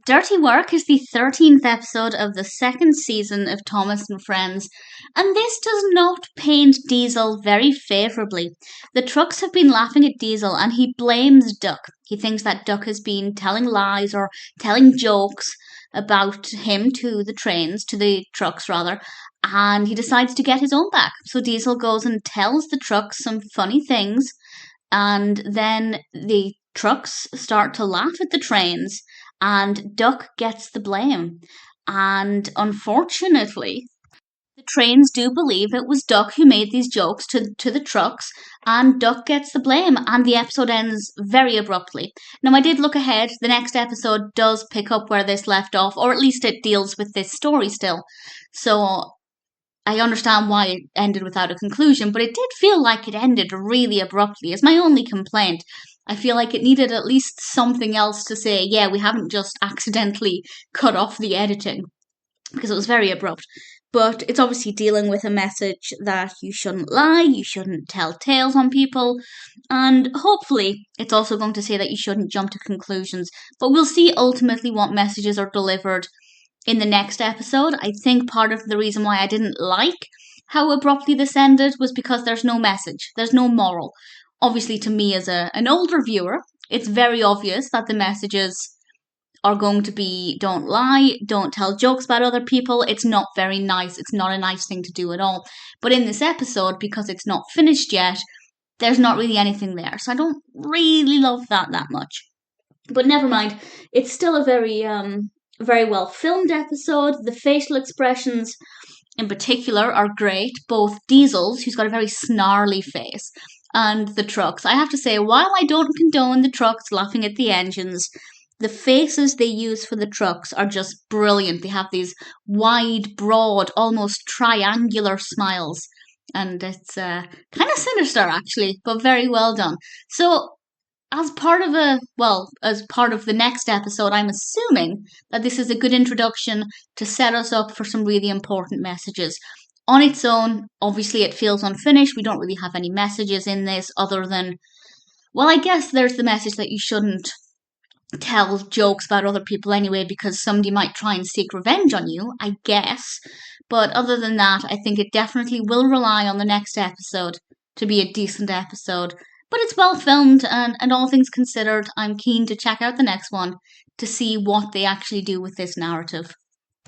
Dirty Work is the 13th episode of the second season of Thomas and Friends, and this does not paint Diesel very favourably. The trucks have been laughing at Diesel and he blames Duck. He thinks that Duck has been telling lies or telling jokes about him to the trucks rather, and he decides to get his own back. So Diesel goes and tells the trucks some funny things, and then the trucks start to laugh at the trains and Duck gets the blame. And unfortunately, the trains do believe it was Duck who made these jokes to the trucks, and Duck gets the blame, and the episode ends very abruptly. Now, I did look ahead. The next episode does pick up where this left off, or at least it deals with this story still. So I understand why it ended without a conclusion, but it did feel like it ended really abruptly, is my only complaint. I feel like it needed at least something else to say, yeah, we haven't just accidentally cut off the editing, because it was very abrupt. But it's obviously dealing with a message that you shouldn't lie, you shouldn't tell tales on people, and hopefully it's also going to say that you shouldn't jump to conclusions. But we'll see ultimately what messages are delivered in the next episode. I think part of the reason why I didn't like how abruptly this ended was because there's no message, there's no moral. Obviously, to me as an older viewer, it's very obvious that the messages are going to be don't lie, don't tell jokes about other people. It's not very nice. It's not a nice thing to do at all. But in this episode, because it's not finished yet, there's not really anything there. So I don't really love that much. But never mind. It's still a very well filmed episode. The facial expressions in particular are great. Both Diesel's, who's got a very snarly face, and the trucks. I have to say, while I don't condone the trucks laughing at the engines, the faces they use for the trucks are just brilliant. They have these wide, broad, almost triangular smiles. And it's kind of sinister, actually, but very well done. So, as part of the next episode, I'm assuming that this is a good introduction to set us up for some really important messages. On its own, obviously it feels unfinished. We don't really have any messages in this other than, well, I guess there's the message that you shouldn't tell jokes about other people anyway because somebody might try and seek revenge on you, I guess. But other than that, I think it definitely will rely on the next episode to be a decent episode. But it's well filmed, and all things considered, I'm keen to check out the next one to see what they actually do with this narrative.